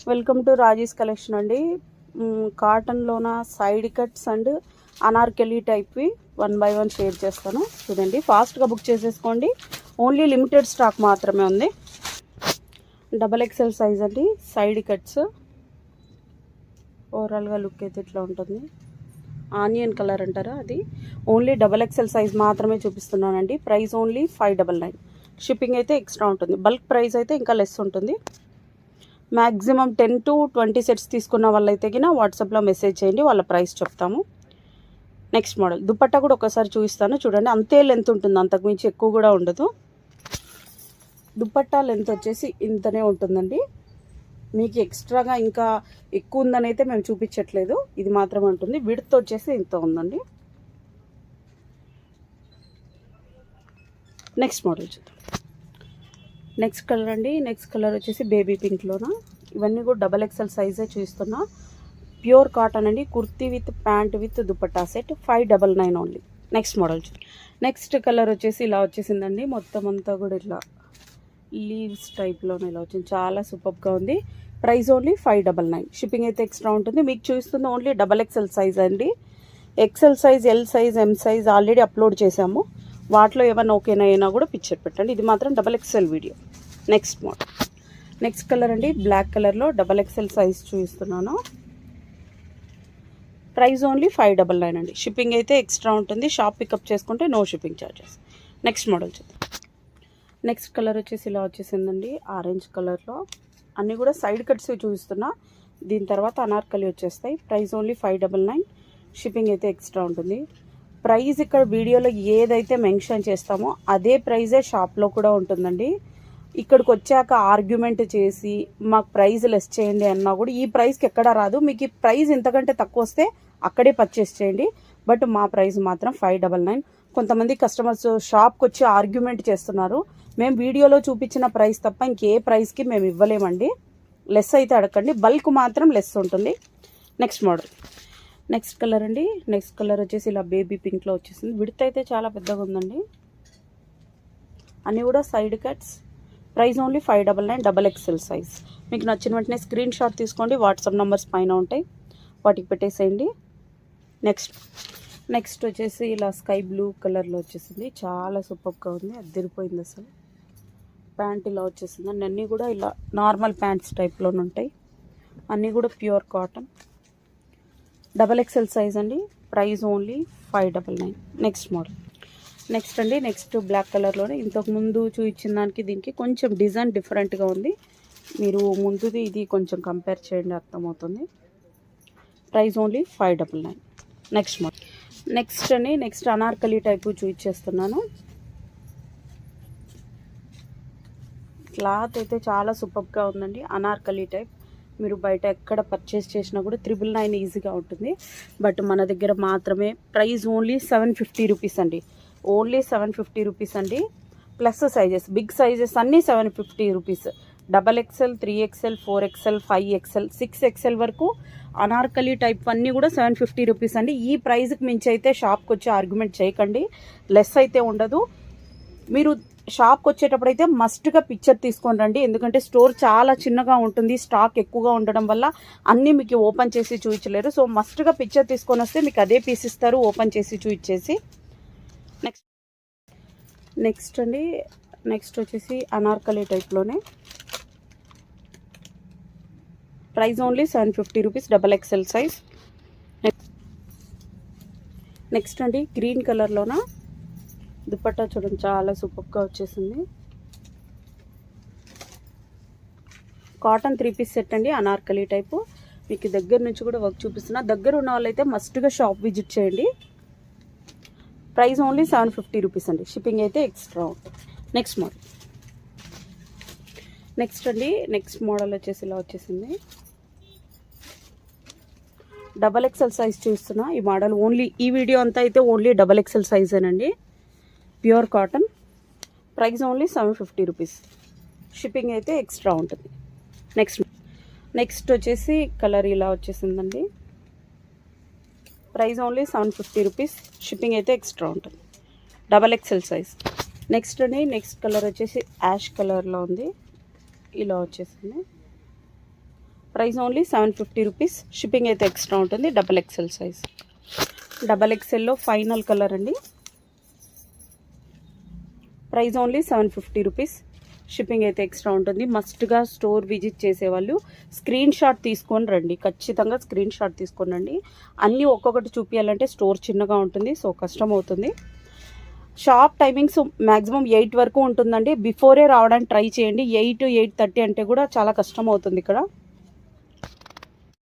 Welcome to Raji's collection అండి. కాటన్లోన side cuts and Anarkali టైప్వి 1 by 1 షేర్ చేస్తాను. చూడండి, ఫాస్ట్గా బుక్ చేసేసుకోండి. ఓన్లీ లిమిటెడ్ స్టాక్ మాత్రమే ఉంది. XXL సైజ్ అండి. సైడ్ కట్స్ ఓవరాల్గా లుక్ అయితే ఇట్లా ఉంటుంది. ఆనియన్ కలర్ అంటారా, అది ఓన్లీ XXL సైజ్ మాత్రమే చూపిస్తున్నానండి. Price only 599. షిప్పింగ్ అయితే ఎక్స్ట్రా ఉంటుంది. బల్క్ ప్రైస్ అయితే ఇంకా లెస్ ఉంటుంది. మ్యాక్సిమం 10 to 20 సెట్స్ తీసుకున్న వాళ్ళైతే కినా వాట్సాప్లో మెసేజ్ చేయండి, వాళ్ళ ప్రైస్ చెప్తాము. నెక్స్ట్ మోడల్ దుపట్టా కూడా ఒకసారి చూపిస్తాను. చూడండి, అంతే లెంత్ ఉంటుంది, అంతకుమించి ఎక్కువ కూడా ఉండదు. దుపట్టా లెంత్ వచ్చేసి ఇంతనే ఉంటుందండి. మీకు ఎక్స్ట్రాగా ఇంకా ఎక్కువ ఉందని అయితే మేము చూపించట్లేదు, ఇది మాత్రమే ఉంటుంది. విడ్త్ వచ్చేసి ఇంత ఉందండి. నెక్స్ట్ మోడల్ చూద్దాం. నెక్స్ట్ కలర్ అండి. నెక్స్ట్ కలర్ వచ్చేసి బేబీ పింక్లోన. ఇవన్నీ కూడా XXL సైజే చూస్తున్నా. ప్యూర్ కాటన్ అండి. Kurti with pant with dupatta set 599 only. Next model. Next colour వచ్చేసి ఇలా వచ్చేసిందండి. మొత్తం అంతా కూడా ఇట్లా లీవ్స్ టైప్లోనే ఇలా వచ్చింది. చాలా సూపర్గా ఉంది. Price only 599. షిప్పింగ్ అయితే ఎక్స్ట్రా ఉంటుంది. మీకు చూస్తుంది ఓన్లీ XXL సైజ్ అండి. XL size, L size, M size already upload చేశాము. వాటిలో ఏమైనా ఓకేనా అయినా కూడా పిక్చర్ పెట్టండి. ఇది మాత్రం XXL video. Next model. Next colour అండి. బ్లాక్ కలర్లో XXL సైజ్ చూపిస్తున్నాను. ప్రైస్ ఓన్లీ 599 అండి. షిప్పింగ్ అయితే ఎక్స్ట్రా ఉంటుంది. షాప్ పికప్ చేసుకుంటే no shipping charges. Next model చూద్దాం. నెక్స్ట్ కలర్ వచ్చేసి ఇలా వచ్చేసిందండి. ఆరెంజ్ కలర్లో అన్నీ కూడా సైడ్ కట్స్ చూపిస్తున్నా. దీని తర్వాత అనార్కలి వచ్చేస్తాయి. Price only 599. షిప్పింగ్ అయితే ఎక్స్ట్రా ఉంటుంది. ప్రైస్ ఇక్కడ వీడియోలో ఏదైతే మెన్షన్ చేస్తామో అదే ప్రైజే షాప్లో కూడా ఉంటుందండి. ఇక్కడికి వచ్చాక ఆర్గ్యుమెంట్ చేసి మాకు ప్రైస్ లెస్ చేయండి అన్నా కూడా ఈ ప్రైస్కి ఎక్కడా రాదు. మీకు ఈ ప్రైస్ ఎంతకంటే తక్కువ వస్తే అక్కడే పర్చేస్ చేయండి. బట్ మా ప్రైస్ మాత్రం 599. కొంతమంది కస్టమర్స్ షాప్కి వచ్చి ఆర్గ్యుమెంట్ చేస్తున్నారు. మేము వీడియోలో చూపించిన ప్రైస్ తప్ప ఇంకే ప్రైస్కి మేము ఇవ్వలేమండి. లెస్ అయితే అడగండి. బల్క్ మాత్రం లెస్ ఉంటుంది. Next model. నెక్స్ట్ కలర్ అండి. నెక్స్ట్ కలర్ వచ్చేసి ఇలా బేబీ పింక్లో వచ్చేసింది. విడ్త్ అయితే చాలా పెద్దగా ఉందండి. అన్నీ కూడా side cuts. Price only 599. XXL size. మీకు నచ్చిన వెంటనే స్క్రీన్ షాట్ తీసుకోండి. వాట్సాప్ నెంబర్స్ పైన ఉంటాయి, వాటికి పెట్టేసేయండి. నెక్స్ట్ వచ్చేసి ఇలా స్కై బ్లూ కలర్లో వచ్చేసింది. చాలా సూపర్గా ఉంది, అదిరిపోయింది అసలు. ప్యాంట్ ఇలా వచ్చేసింది. అన్నీ కూడా ఇలా నార్మల్ ప్యాంట్స్ టైప్లోనే ఉంటాయి. అన్నీ కూడా ప్యూర్ కాటన్. XXL సైజ్ అండి. Price only 599. Next model. Next అండి. నెక్స్ట్ బ్లాక్ కలర్లోనే ఇంతకుముందు చూపించిన దానికి దీనికి కొంచెం డిజైన్ డిఫరెంట్గా ఉంది. మీరు ముందుది ఇది కొంచెం కంపేర్ చేయండి, అర్థమవుతుంది. Price only 599. Next model. Next అండి. నెక్స్ట్ అనార్కలి టైపు చూపించేస్తున్నాను. క్లాత్ అయితే చాలా సూపర్గా ఉందండి. అనార్కలి టైప్. మీరు బయట ఎక్కడ పర్చేస్ చేసినా కూడా 999 ఈజీగా ఉంటుంది. బట్ మన దగ్గర మాత్రమే ప్రైస్ ఓన్లీ 750 రూపీస్ అండి. ఓన్లీ 750 రూపీస్ అండి. ప్లస్ సైజెస్, బిగ్ సైజెస్ అన్నీ 750 rupees. XXL, 3XL, 4XL, 5XL, 6XL వరకు అనార్కలి టైప్ అన్నీ కూడా 750 రూపీస్ అండి. ఈ ప్రైస్కి మించి అయితే షాప్కి వచ్చి ఆర్గ్యుమెంట్ చేయకండి. లెస్ అయితే ఉండదు. మీరు షాప్కి వచ్చేటప్పుడు అయితే మస్ట్గా పిక్చర్ తీసుకొని రండి. ఎందుకంటే స్టోర్ చాలా చిన్నగా ఉంటుంది. స్టాక్ ఎక్కువగా ఉండడం వల్ల అన్నీ మీకు ఓపెన్ చేసి చూపించలేరు. సో మస్ట్గా పిక్చర్ తీసుకొని వస్తే మీకు అదే పీస్ ఇస్తారు, ఓపెన్ చేసి చూపించేసి. నెక్స్ట్ అండి. నెక్స్ట్ వచ్చేసి అనార్కలి టైప్లోనే. Price only 750 rupees. XXL size. Next అండి. గ్రీన్ కలర్లోన దుపట్టా చూడండి, చాలా సూపర్గా వచ్చేసింది. కాటన్ 3 పీస్ సెట్ అండి. అనార్కలి టైపు. మీకు దగ్గర నుంచి కూడా వర్క్ చూపిస్తున్నా. దగ్గర ఉన్న వాళ్ళైతే మస్ట్గా షాప్ విజిట్ చేయండి. ప్రైస్ ఓన్లీ 750 రూపీస్ అండి. షిప్పింగ్ అయితే ఎక్స్ట్రా ఉంటుంది. Next model. నెక్స్ట్ అండి. నెక్స్ట్ మోడల్ వచ్చేసి ఇలా వచ్చేసింది. XXL సైజ్ చూస్తున్నా. ఈ మోడల్ ఓన్లీ ఈ వీడియో అంతా అయితే ఓన్లీ XXL సైజేనండి. Pure cotton. Price only 750 rupees. Shipping అయితే ఎక్స్ట్రా ఉంటుంది. నెక్స్ట్ వచ్చేసి కలర్ ఇలా వచ్చేసిందండి. Price only 750 rupees. షిప్పింగ్ అయితే ఎక్స్ట్రా ఉంటుంది. XXL size. నెక్స్ట్ అండి. నెక్స్ట్ కలర్ వచ్చేసి యాష్ కలర్లో ఉంది. ఇలా వచ్చేసింది. Price only 750 rupees. షిప్పింగ్ అయితే ఎక్స్ట్రా ఉంటుంది. Double XL size. డబల్ ఎక్సెల్లో ఫైనల్ కలర్ అండి. Price only 750 rupees. షిప్పింగ్ అయితే ఎక్స్ట్రా ఉంటుంది. మస్ట్గా స్టోర్ విజిట్ చేసేవాళ్ళు స్క్రీన్ షాట్ తీసుకొని రండి. ఖచ్చితంగా స్క్రీన్ షాట్ తీసుకొని రండి. అన్నీ ఒక్కొక్కటి చూపించాలంటే స్టోర్ చిన్నగా ఉంటుంది, సో కష్టం అవుతుంది. షాప్ టైమింగ్స్ మ్యాక్సిమం 8 వరకు ఉంటుందండి. బిఫోరే రావడానికి ట్రై చేయండి. 8, 8:30 అంటే కూడా చాలా కష్టం అవుతుంది ఇక్కడ.